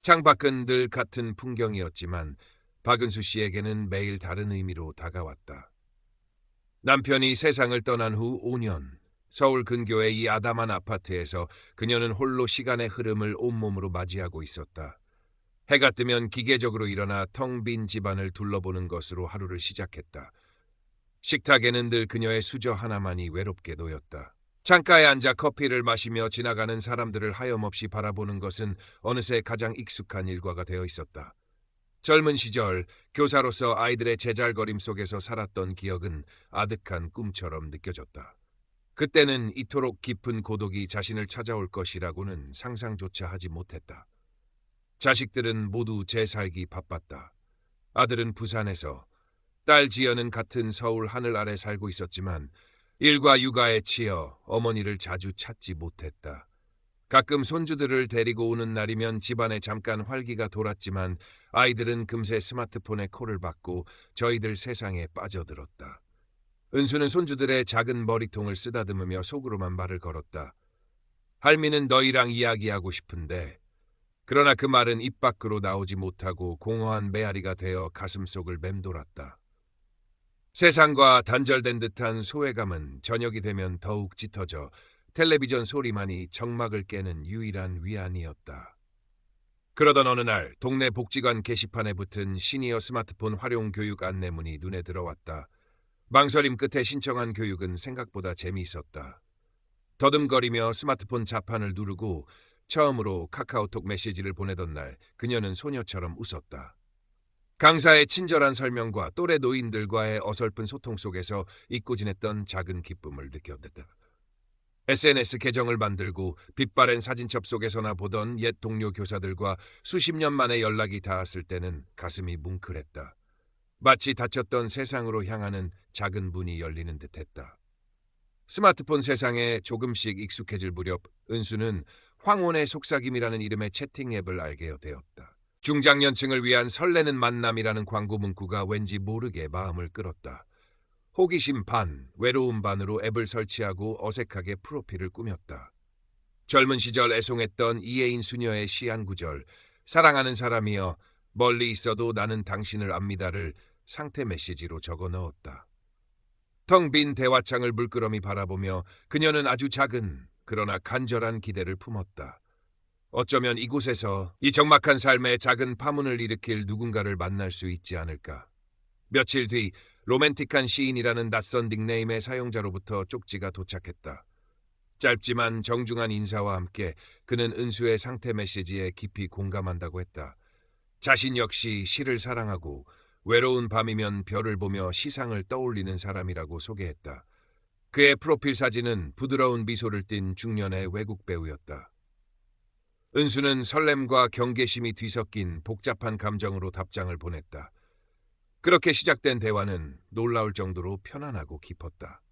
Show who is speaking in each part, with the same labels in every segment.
Speaker 1: 창밖은 늘 같은 풍경이었지만 박은수 씨에게는 매일 다른 의미로 다가왔다. 남편이 세상을 떠난 후 5년, 서울 근교의 이 아담한 아파트에서 그녀는 홀로 시간의 흐름을 온몸으로 맞이하고 있었다. 해가 뜨면 기계적으로 일어나 텅 빈 집안을 둘러보는 것으로 하루를 시작했다. 식탁에는 늘 그녀의 수저 하나만이 외롭게 놓였다. 창가에 앉아 커피를 마시며 지나가는 사람들을 하염없이 바라보는 것은 어느새 가장 익숙한 일과가 되어 있었다. 젊은 시절 교사로서 아이들의 제잘거림 속에서 살았던 기억은 아득한 꿈처럼 느껴졌다. 그때는 이토록 깊은 고독이 자신을 찾아올 것이라고는 상상조차 하지 못했다. 자식들은 모두 재살기 바빴다. 아들은 부산에서, 딸 지연은 같은 서울 하늘 아래 살고 있었지만 일과 육아에 치여 어머니를 자주 찾지 못했다. 가끔 손주들을 데리고 오는 날이면 집안에 잠깐 활기가 돌았지만 아이들은 금세 스마트폰에 콜을 받고 저희들 세상에 빠져들었다. 은수는 손주들의 작은 머리통을 쓰다듬으며 속으로만 말을 걸었다. 할미는 너희랑 이야기하고 싶은데, 그러나 그 말은 입 밖으로 나오지 못하고 공허한 메아리가 되어 가슴속을 맴돌았다. 세상과 단절된 듯한 소외감은 저녁이 되면 더욱 짙어져 텔레비전 소리만이 정막을 깨는 유일한 위안이었다. 그러던 어느 날 동네 복지관 게시판에 붙은 시니어 스마트폰 활용 교육 안내문이 눈에 들어왔다. 망설임 끝에 신청한 교육은 생각보다 재미있었다. 더듬거리며 스마트폰 자판을 누르고 처음으로 카카오톡 메시지를 보내던 날 그녀는 소녀처럼 웃었다. 강사의 친절한 설명과 또래 노인들과의 어설픈 소통 속에서 잊고 지냈던 작은 기쁨을 느꼈다. SNS 계정을 만들고 빛바랜 사진첩 속에서나 보던 옛 동료 교사들과 수십 년 만에 연락이 닿았을 때는 가슴이 뭉클했다. 마치 닫혔던 세상으로 향하는 작은 문이 열리는 듯했다. 스마트폰 세상에 조금씩 익숙해질 무렵 은수는 황혼의 속삭임이라는 이름의 채팅 앱을 알게 되었다. 중장년층을 위한 설레는 만남이라는 광고 문구가 왠지 모르게 마음을 끌었다. 호기심 반, 외로움 반으로 앱을 설치하고 어색하게 프로필을 꾸몄다. 젊은 시절 애송했던 이혜인 수녀의 시 한 구절, 사랑하는 사람이여 멀리 있어도 나는 당신을 압니다를 상태 메시지로 적어 넣었다. 텅 빈 대화창을 물끄러미 바라보며 그녀는 아주 작은 그러나 간절한 기대를 품었다. 어쩌면 이곳에서 이 적막한 삶에 작은 파문을 일으킬 누군가를 만날 수 있지 않을까. 며칠 뒤 로맨틱한 시인이라는 낯선 닉네임의 사용자로부터 쪽지가 도착했다. 짧지만 정중한 인사와 함께 그는 은수의 상태 메시지에 깊이 공감한다고 했다. 자신 역시 시를 사랑하고 외로운 밤이면 별을 보며 시상을 떠올리는 사람이라고 소개했다. 그의 프로필 사진은 부드러운 미소를 띤 중년의 외국 배우였다. 은수는 설렘과 경계심이 뒤섞인 복잡한 감정으로 답장을 보냈다. 그렇게 시작된 대화는 놀라울 정도로 편안하고 깊었다.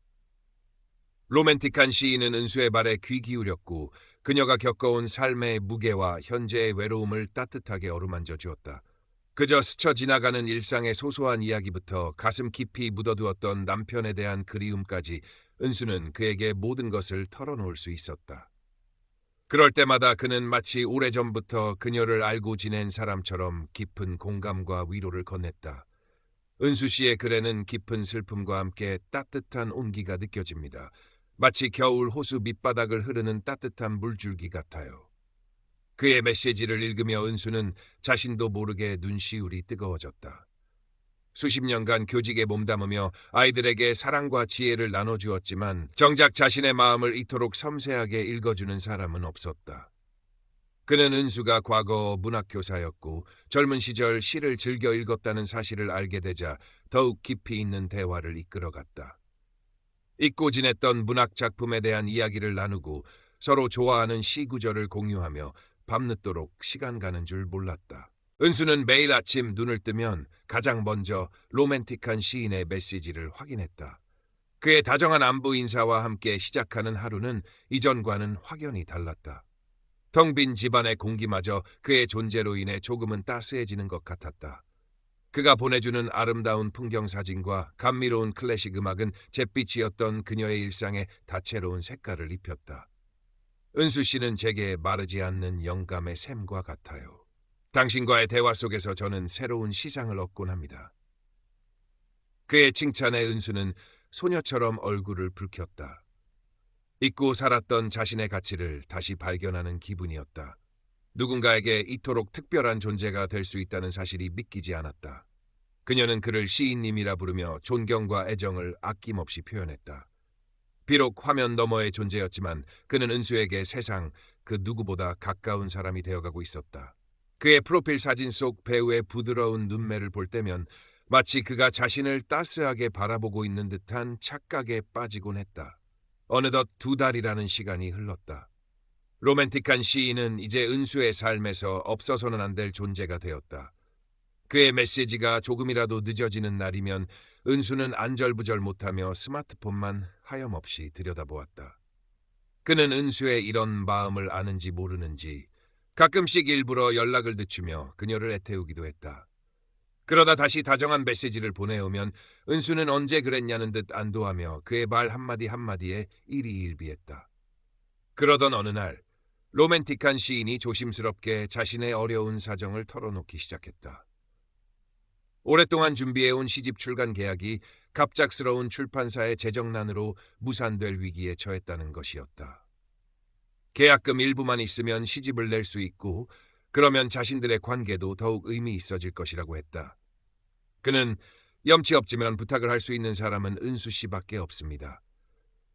Speaker 1: 로맨틱한 시인은 은수의 말에 귀 기울였고 그녀가 겪어온 삶의 무게와 현재의 외로움을 따뜻하게 어루만져 주었다. 그저 스쳐 지나가는 일상의 소소한 이야기부터 가슴 깊이 묻어두었던 남편에 대한 그리움까지 은수는 그에게 모든 것을 털어놓을 수 있었다. 그럴 때마다 그는 마치 오래전부터 그녀를 알고 지낸 사람처럼 깊은 공감과 위로를 건넸다. 은수 씨의 글에는 깊은 슬픔과 함께 따뜻한 온기가 느껴집니다. 마치 겨울 호수 밑바닥을 흐르는 따뜻한 물줄기 같아요. 그의 메시지를 읽으며 은수는 자신도 모르게 눈시울이 뜨거워졌다. 수십 년간 교직에 몸담으며 아이들에게 사랑과 지혜를 나눠주었지만 정작 자신의 마음을 이토록 섬세하게 읽어주는 사람은 없었다. 그는 은수가 과거 문학교사였고 젊은 시절 시를 즐겨 읽었다는 사실을 알게 되자 더욱 깊이 있는 대화를 이끌어갔다. 잊고 지냈던 문학 작품에 대한 이야기를 나누고 서로 좋아하는 시 구절을 공유하며 밤늦도록 시간 가는 줄 몰랐다. 은수는 매일 아침 눈을 뜨면 가장 먼저 로맨틱한 시인의 메시지를 확인했다. 그의 다정한 안부 인사와 함께 시작하는 하루는 이전과는 확연히 달랐다. 텅 빈 집안의 공기마저 그의 존재로 인해 조금은 따스해지는 것 같았다. 그가 보내주는 아름다운 풍경 사진과 감미로운 클래식 음악은 잿빛이었던 그녀의 일상에 다채로운 색깔을 입혔다. 은수 씨는 제게 마르지 않는 영감의 샘과 같아요. 당신과의 대화 속에서 저는 새로운 시상을 얻곤 합니다. 그의 칭찬에 은수는 소녀처럼 얼굴을 붉혔다. 잊고 살았던 자신의 가치를 다시 발견하는 기분이었다. 누군가에게 이토록 특별한 존재가 될 수 있다는 사실이 믿기지 않았다. 그녀는 그를 시인님이라 부르며 존경과 애정을 아낌없이 표현했다. 비록 화면 너머의 존재였지만 그는 은수에게 세상 그 누구보다 가까운 사람이 되어가고 있었다. 그의 프로필 사진 속 배우의 부드러운 눈매를 볼 때면 마치 그가 자신을 따스하게 바라보고 있는 듯한 착각에 빠지곤 했다. 어느덧 2달이라는 시간이 흘렀다. 로맨틱한 시인은 이제 은수의 삶에서 없어서는 안 될 존재가 되었다. 그의 메시지가 조금이라도 늦어지는 날이면 은수는 안절부절 못하며 스마트폰만 하염없이 들여다보았다. 그는 은수의 이런 마음을 아는지 모르는지 가끔씩 일부러 연락을 늦추며 그녀를 애태우기도 했다. 그러다 다시 다정한 메시지를 보내오면 은수는 언제 그랬냐는 듯 안도하며 그의 말 한마디 한마디에 일희일비했다. 그러던 어느 날 로맨틱한 시인이 조심스럽게 자신의 어려운 사정을 털어놓기 시작했다. 오랫동안 준비해온 시집 출간 계약이 갑작스러운 출판사의 재정난으로 무산될 위기에 처했다는 것이었다. 계약금 일부만 있으면 시집을 낼 수 있고 그러면 자신들의 관계도 더욱 의미 있어질 것이라고 했다. 그는 염치 없지만 부탁을 할 수 있는 사람은 은수 씨밖에 없습니다.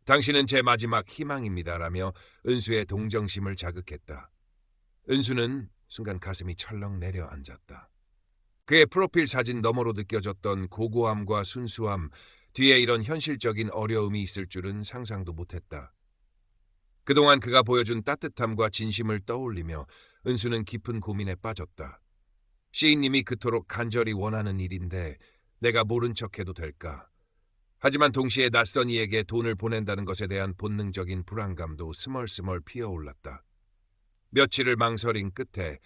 Speaker 1: 당신은 제 마지막 희망입니다라며 은수의 동정심을 자극했다. 은수는 순간 가슴이 철렁 내려앉았다. 그의 프로필 사진 너머로 느껴졌던 고고함과 순수함, 뒤에 이런 현실적인 어려움이 있을 줄은 상상도 못했다. 그동안 그가 보여준 따뜻함과 진심을 떠올리며 은수는 깊은 고민에 빠졌다. 시인님이 그토록 간절히 원하는 일인데 내가 모른 척해도 될까? 하지만 동시에 낯선 이에게 돈을 보낸다는 것에 대한 본능적인 불안감도 스멀스멀 피어올랐다. 며칠을 망설인 끝에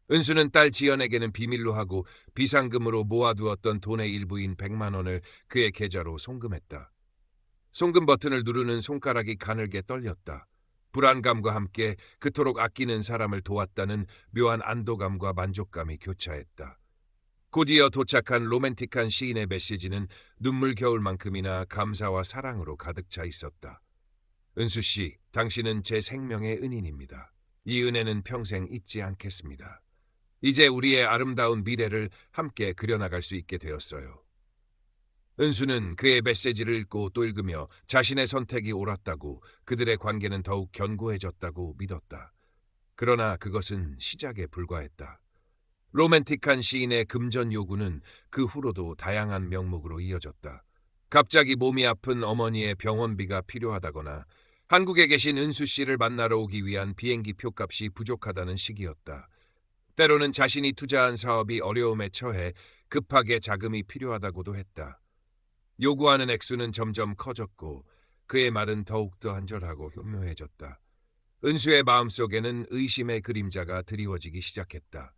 Speaker 1: 은수는 딸 지연에게는 비밀로 하고 비상금으로 모아두었던 돈의 일부인 100만 원을 그의 계좌로 송금했다. 송금 버튼을 누르는 손가락이 가늘게 떨렸다. 불안감과 함께 그토록 아끼는 사람을 도왔다는 묘한 안도감과 만족감이 교차했다. 곧이어 도착한 로맨틱한 시인의 메시지는 눈물겨울만큼이나 감사와 사랑으로 가득 차 있었다. 은수 씨, 당신은 제 생명의 은인입니다. 이 은혜는 평생 잊지 않겠습니다. 이제 우리의 아름다운 미래를 함께 그려나갈 수 있게 되었어요. 은수는 그의 메시지를 읽고 또 읽으며 자신의 선택이 옳았다고, 그들의 관계는 더욱 견고해졌다고 믿었다. 그러나 그것은 시작에 불과했다. 로맨틱한 시인의 금전 요구는 그 후로도 다양한 명목으로 이어졌다. 갑자기 몸이 아픈 어머니의 병원비가 필요하다거나 한국에 계신 은수 씨를 만나러 오기 위한 비행기 표값이 부족하다는 시기였다. 때로는 자신이 투자한 사업이 어려움에 처해 급하게 자금이 필요하다고도 했다. 요구하는 액수는 점점 커졌고 그의 말은 더욱더 한절하고 교묘해졌다. 은수의 마음속에는 의심의 그림자가 드리워지기 시작했다.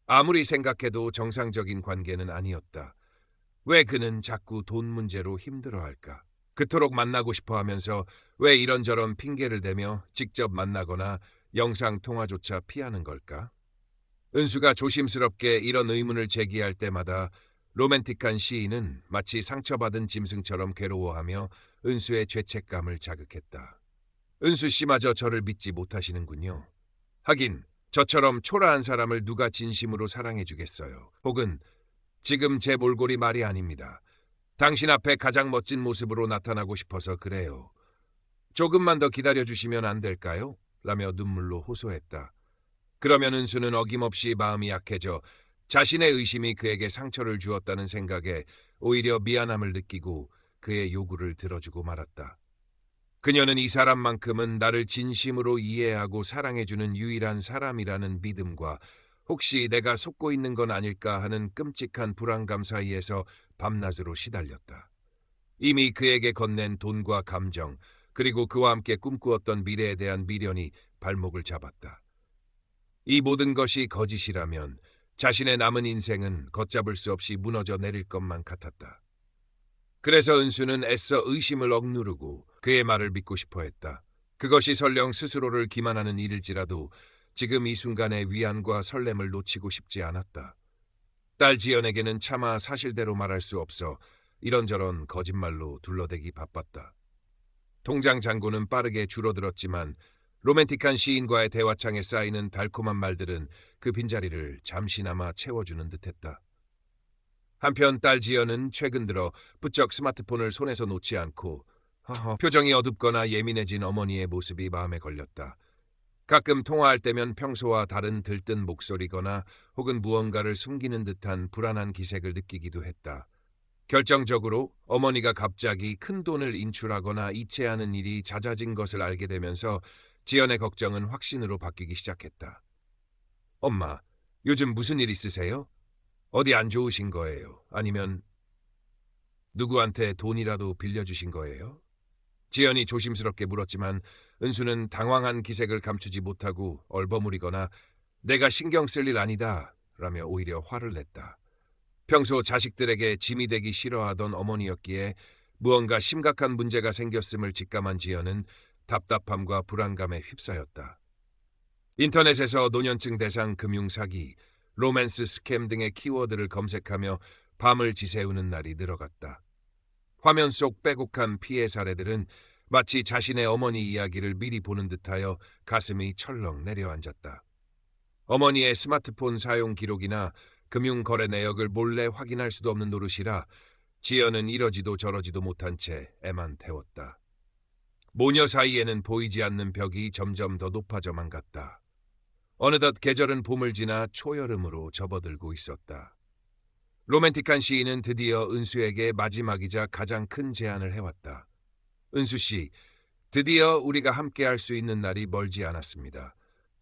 Speaker 1: 아무리 생각해도 정상적인 관계는 아니었다. 왜 그는 자꾸 돈 문제로 힘들어할까? 그토록 만나고 싶어 하면서 왜 이런저런 핑계를 대며 직접 만나거나 영상통화조차 피하는 걸까? 은수가 조심스럽게 이런 의문을 제기할 때마다 로맨틱한 시인은 마치 상처받은 짐승처럼 괴로워하며 은수의 죄책감을 자극했다. 은수 씨마저 저를 믿지 못하시는군요. 하긴 저처럼 초라한 사람을 누가 진심으로 사랑해 주겠어요. 혹은 지금 제 몰골이 말이 아닙니다. 당신 앞에 가장 멋진 모습으로 나타나고 싶어서 그래요. 조금만 더 기다려주시면 안 될까요? 라며 눈물로 호소했다. 그러면 은수는 어김없이 마음이 약해져 자신의 의심이 그에게 상처를 주었다는 생각에 오히려 미안함을 느끼고 그의 요구를 들어주고 말았다. 그녀는 이 사람만큼은 나를 진심으로 이해하고 사랑해주는 유일한 사람이라는 믿음과 혹시 내가 속고 있는 건 아닐까 하는 끔찍한 불안감 사이에서 밤낮으로 시달렸다. 이미 그에게 건넨 돈과 감정, 그리고 그와 함께 꿈꾸었던 미래에 대한 미련이 발목을 잡았다. 이 모든 것이 거짓이라면 자신의 남은 인생은 걷잡을 수 없이 무너져 내릴 것만 같았다. 그래서 은수는 애써 의심을 억누르고 그의 말을 믿고 싶어 했다. 그것이 설령 스스로를 기만하는 일일지라도 지금 이 순간의 위안과 설렘을 놓치고 싶지 않았다. 딸 지연에게는 차마 사실대로 말할 수 없어 이런저런 거짓말로 둘러대기 바빴다. 통장 잔고는 빠르게 줄어들었지만 로맨틱한 시인과의 대화창에 쌓이는 달콤한 말들은 그 빈자리를 잠시나마 채워주는 듯했다. 한편 딸 지연은 최근 들어 부쩍 스마트폰을 손에서 놓지 않고 표정이 어둡거나 예민해진 어머니의 모습이 마음에 걸렸다. 가끔 통화할 때면 평소와 다른 들뜬 목소리거나 혹은 무언가를 숨기는 듯한 불안한 기색을 느끼기도 했다. 결정적으로 어머니가 갑자기 큰 돈을 인출하거나 이체하는 일이 잦아진 것을 알게 되면서 지연의 걱정은 확신으로 바뀌기 시작했다. 엄마, 요즘 무슨 일 있으세요? 어디 안 좋으신 거예요? 아니면 누구한테 돈이라도 빌려주신 거예요? 지연이 조심스럽게 물었지만 은수는 당황한 기색을 감추지 못하고 얼버무리거나 내가 신경 쓸 일 아니다 라며 오히려 화를 냈다. 평소 자식들에게 짐이 되기 싫어하던 어머니였기에 무언가 심각한 문제가 생겼음을 직감한 지연은 답답함과 불안감에 휩싸였다. 인터넷에서 노년층 대상 금융사기, 로맨스 스캠 등의 키워드를 검색하며 밤을 지새우는 날이 늘어갔다. 화면 속 빼곡한 피해 사례들은 마치 자신의 어머니 이야기를 미리 보는 듯하여 가슴이 철렁 내려앉았다. 어머니의 스마트폰 사용 기록이나 금융거래 내역을 몰래 확인할 수도 없는 노릇이라 지연은 이러지도 저러지도 못한 채 애만 태웠다. 모녀 사이에는 보이지 않는 벽이 점점 더 높아져만 갔다. 어느덧 계절은 봄을 지나 초여름으로 접어들고 있었다. 로맨틱한 시인은 드디어 은수에게 마지막이자 가장 큰 제안을 해왔다. 은수 씨, 드디어 우리가 함께할 수 있는 날이 멀지 않았습니다.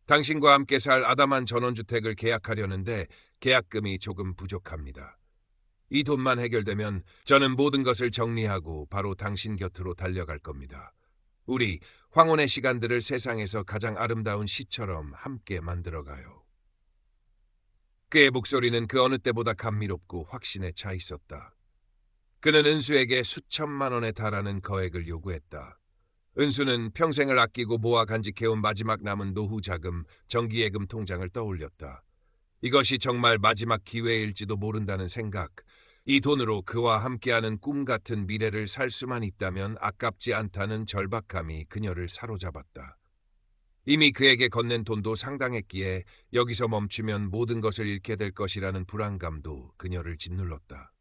Speaker 1: 당신과 함께 살 아담한 전원주택을 계약하려는데 계약금이 조금 부족합니다. 이 돈만 해결되면 저는 모든 것을 정리하고 바로 당신 곁으로 달려갈 겁니다. 우리 황혼의 시간들을 세상에서 가장 아름다운 시처럼 함께 만들어가요. 그의 목소리는 그 어느 때보다 감미롭고 확신에 차 있었다. 그는 은수에게 수천만 원에 달하는 거액을 요구했다. 은수는 평생을 아끼고 모아 간직해온 마지막 남은 노후 자금, 정기예금 통장을 떠올렸다. 이것이 정말 마지막 기회일지도 모른다는 생각, 이 돈으로 그와 함께하는 꿈 같은 미래를 살 수만 있다면 아깝지 않다는 절박함이 그녀를 사로잡았다. 이미 그에게 건넨 돈도 상당했기에 여기서 멈추면 모든 것을 잃게 될 것이라는 불안감도 그녀를 짓눌렀다.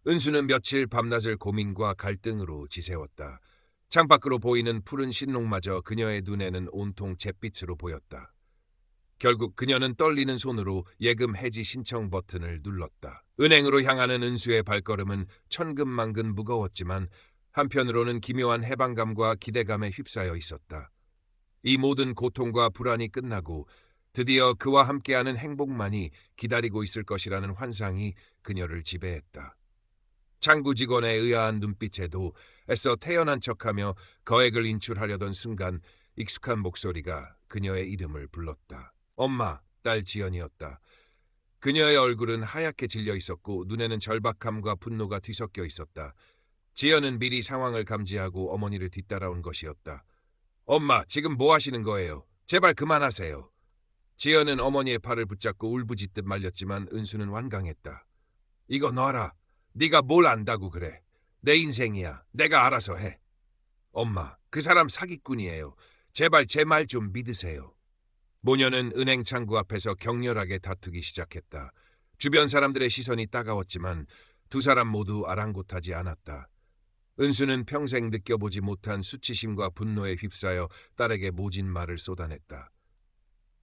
Speaker 1: 은수는 며칠 밤낮을 고민과 갈등으로 지새웠다. 창밖으로 보이는 푸른 신롱마저 그녀의 눈에는 온통 잿빛으로 보였다. 결국 그녀는 떨리는 손으로 예금 해지 신청 버튼을 눌렀다. 은행으로 향하는 은수의 발걸음은 천근만근 무거웠지만 한편으로는 기묘한 해방감과 기대감에 휩싸여 있었다. 이 모든 고통과 불안이 끝나고 드디어 그와 함께하는 행복만이 기다리고 있을 것이라는 환상이 그녀를 지배했다. 창구 직원의 의아한 눈빛에도 애써 태연한 척하며 거액을 인출하려던 순간 익숙한 목소리가 그녀의 이름을 불렀다. 엄마, 딸 지연이었다. 그녀의 얼굴은 하얗게 질려 있었고 눈에는 절박함과 분노가 뒤섞여 있었다. 지연은 미리 상황을 감지하고 어머니를 뒤따라온 것이었다. 엄마, 지금 뭐 하시는 거예요? 제발 그만하세요. 지연은 어머니의 팔을 붙잡고 울부짖듯 말렸지만 은수는 완강했다. 이거 놔라. 네가 뭘 안다고 그래. 내 인생이야. 내가 알아서 해. 엄마, 그 사람 사기꾼이에요. 제발 제 말 좀 믿으세요. 모녀는 은행 창구 앞에서 격렬하게 다투기 시작했다. 주변 사람들의 시선이 따가웠지만 두 사람 모두 아랑곳하지 않았다. 은수는 평생 느껴보지 못한 수치심과 분노에 휩싸여 딸에게 모진 말을 쏟아냈다.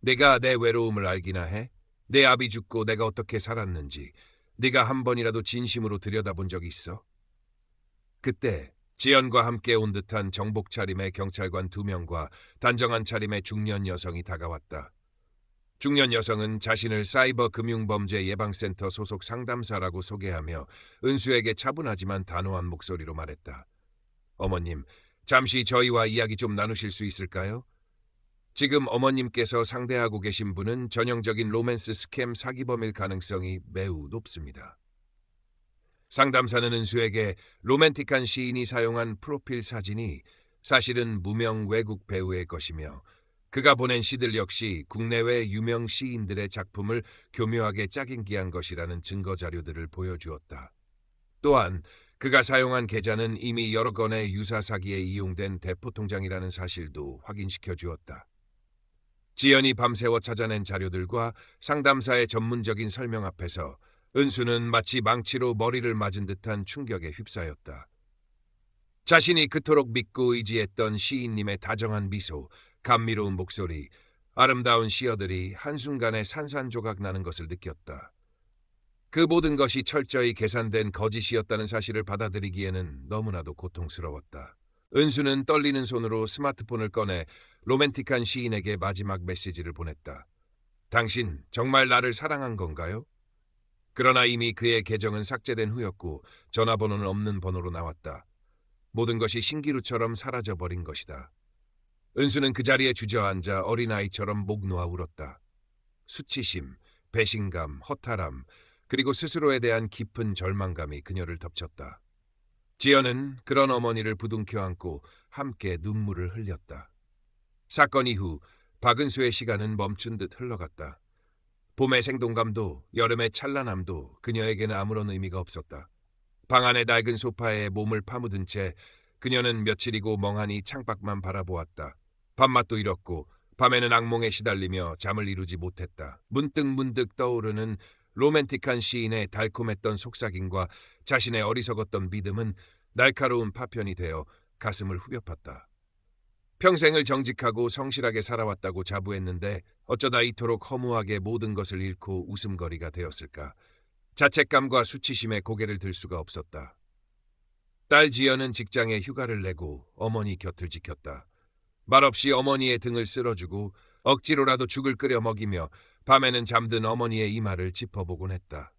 Speaker 1: 내가 내 외로움을 알기나 해? 내 아비 죽고 내가 어떻게 살았는지 네가 한 번이라도 진심으로 들여다본 적 있어? 그때 지연과 함께 온 듯한 정복 차림의 경찰관 2명과 단정한 차림의 중년 여성이 다가왔다. 중년 여성은 자신을 사이버 금융범죄 예방센터 소속 상담사라고 소개하며 은수에게 차분하지만 단호한 목소리로 말했다. 어머님, 잠시 저희와 이야기 좀 나누실 수 있을까요? 지금 어머님께서 상대하고 계신 분은 전형적인 로맨스 스캠 사기범일 가능성이 매우 높습니다. 상담사는 은수에게 로맨틱한 시인이 사용한 프로필 사진이 사실은 무명 외국 배우의 것이며 그가 보낸 시들 역시 국내외 유명 시인들의 작품을 교묘하게 짝인기한 것이라는 증거 자료들을 보여주었다. 또한 그가 사용한 계좌는 이미 여러 건의 유사 사기에 이용된 대포통장이라는 사실도 확인시켜 주었다. 지연이 밤새워 찾아낸 자료들과 상담사의 전문적인 설명 앞에서 은수는 마치 망치로 머리를 맞은 듯한 충격에 휩싸였다. 자신이 그토록 믿고 의지했던 시인님의 다정한 미소, 감미로운 목소리, 아름다운 시어들이 한순간에 산산조각 나는 것을 느꼈다. 그 모든 것이 철저히 계산된 거짓이었다는 사실을 받아들이기에는 너무나도 고통스러웠다. 은수는 떨리는 손으로 스마트폰을 꺼내 로맨틱한 시인에게 마지막 메시지를 보냈다. 당신 정말 나를 사랑한 건가요? 그러나 이미 그의 계정은 삭제된 후였고 전화번호는 없는 번호로 나왔다. 모든 것이 신기루처럼 사라져버린 것이다. 은수는 그 자리에 주저앉아 어린아이처럼 목 놓아 울었다. 수치심, 배신감, 허탈함, 그리고 스스로에 대한 깊은 절망감이 그녀를 덮쳤다. 지연은 그런 어머니를 부둥켜 안고 함께 눈물을 흘렸다. 사건 이후 박은수의 시간은 멈춘 듯 흘러갔다. 봄의 생동감도 여름의 찬란함도 그녀에게는 아무런 의미가 없었다. 방 안의 낡은 소파에 몸을 파묻은 채 그녀는 며칠이고 멍하니 창밖만 바라보았다. 밤맛도 잃었고 밤에는 악몽에 시달리며 잠을 이루지 못했다. 문득 떠오르는 로맨틱한 시인의 달콤했던 속삭임과 자신의 어리석었던 믿음은 날카로운 파편이 되어 가슴을 후벼팠다. 평생을 정직하고 성실하게 살아왔다고 자부했는데 어쩌다 이토록 허무하게 모든 것을 잃고 웃음거리가 되었을까. 자책감과 수치심에 고개를 들 수가 없었다. 딸 지연은 직장에 휴가를 내고 어머니 곁을 지켰다. 말없이 어머니의 등을 쓸어주고 억지로라도 죽을 끓여 먹이며 밤에는 잠든 어머니의 이마를 짚어보곤 했다.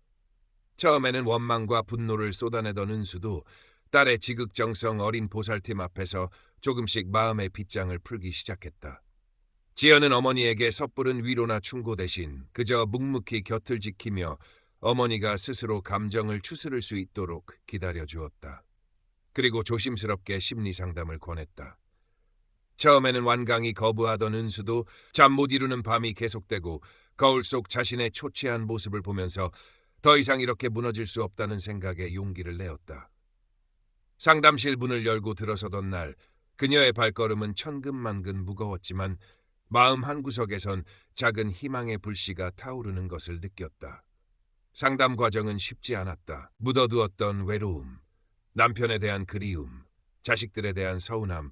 Speaker 1: 처음에는 원망과 분노를 쏟아내던 은수도 딸의 지극정성 어린 보살팀 앞에서 조금씩 마음의 빗장을 풀기 시작했다. 지연은 어머니에게 섣부른 위로나 충고 대신 그저 묵묵히 곁을 지키며 어머니가 스스로 감정을 추스를 수 있도록 기다려주었다. 그리고 조심스럽게 심리상담을 권했다. 처음에는 완강히 거부하던 은수도 잠 못 이루는 밤이 계속되고 거울 속 자신의 초췌한 모습을 보면서 더 이상 이렇게 무너질 수 없다는 생각에 용기를 내었다. 상담실 문을 열고 들어서던 날 그녀의 발걸음은 천근만근 무거웠지만 마음 한구석에선 작은 희망의 불씨가 타오르는 것을 느꼈다. 상담 과정은 쉽지 않았다. 묻어두었던 외로움, 남편에 대한 그리움, 자식들에 대한 서운함,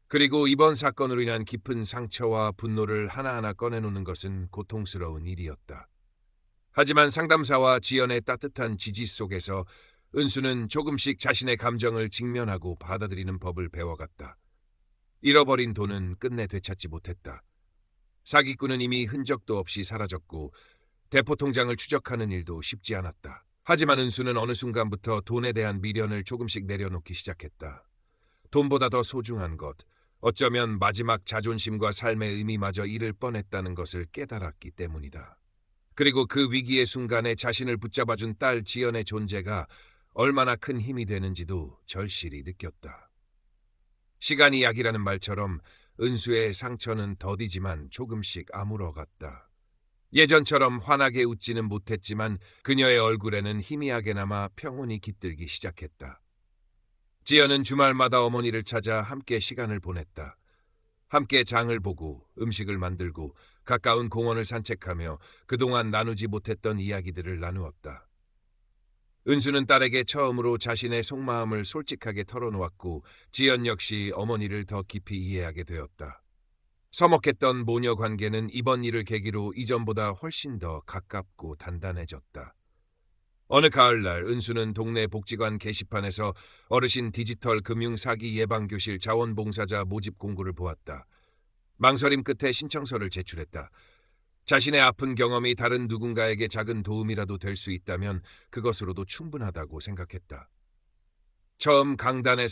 Speaker 1: 그리고 이번 사건으로 인한 깊은 상처와 분노를 하나하나 꺼내놓는 것은 고통스러운 일이었다. 하지만 상담사와 지연의 따뜻한 지지 속에서 은수는 조금씩 자신의 감정을 직면하고 받아들이는 법을 배워갔다. 잃어버린 돈은 끝내 되찾지 못했다. 사기꾼은 이미 흔적도 없이 사라졌고 대포통장을 추적하는 일도 쉽지 않았다. 하지만 은수는 어느 순간부터 돈에 대한 미련을 조금씩 내려놓기 시작했다. 돈보다 더 소중한 것, 어쩌면 마지막 자존심과 삶의 의미마저 잃을 뻔했다는 것을 깨달았기 때문이다. 그리고 그 위기의 순간에 자신을 붙잡아준 딸 지연의 존재가 얼마나 큰 힘이 되는지도 절실히 느꼈다. 시간이 약이라는 말처럼 은수의 상처는 더디지만 조금씩 아물어갔다. 예전처럼 환하게 웃지는 못했지만 그녀의 얼굴에는 희미하게나마 평온이 깃들기 시작했다. 지연은 주말마다 어머니를 찾아 함께 시간을 보냈다. 함께 장을 보고 음식을 만들고 가까운 공원을 산책하며 그동안 나누지 못했던 이야기들을 나누었다. 은수는 딸에게 처음으로 자신의 속마음을 솔직하게 털어놓았고 지연 역시 어머니를 더 깊이 이해하게 되었다. 서먹했던 모녀 관계는 이번 일을 계기로 이전보다 훨씬 더 가깝고 단단해졌다. 어느 가을날 은수는 동네 복지관 게시판에서 어르신 디지털 금융 사기 예방교실 자원봉사자 모집 공고를 보았다. 망설임 끝에 신청서를 제출했다. 자신의 아픈 경험이 다른 누군가에게 작은 도움이라도 될 수 있다면 그것으로도 충분하다고 생각했다. 처음 강단에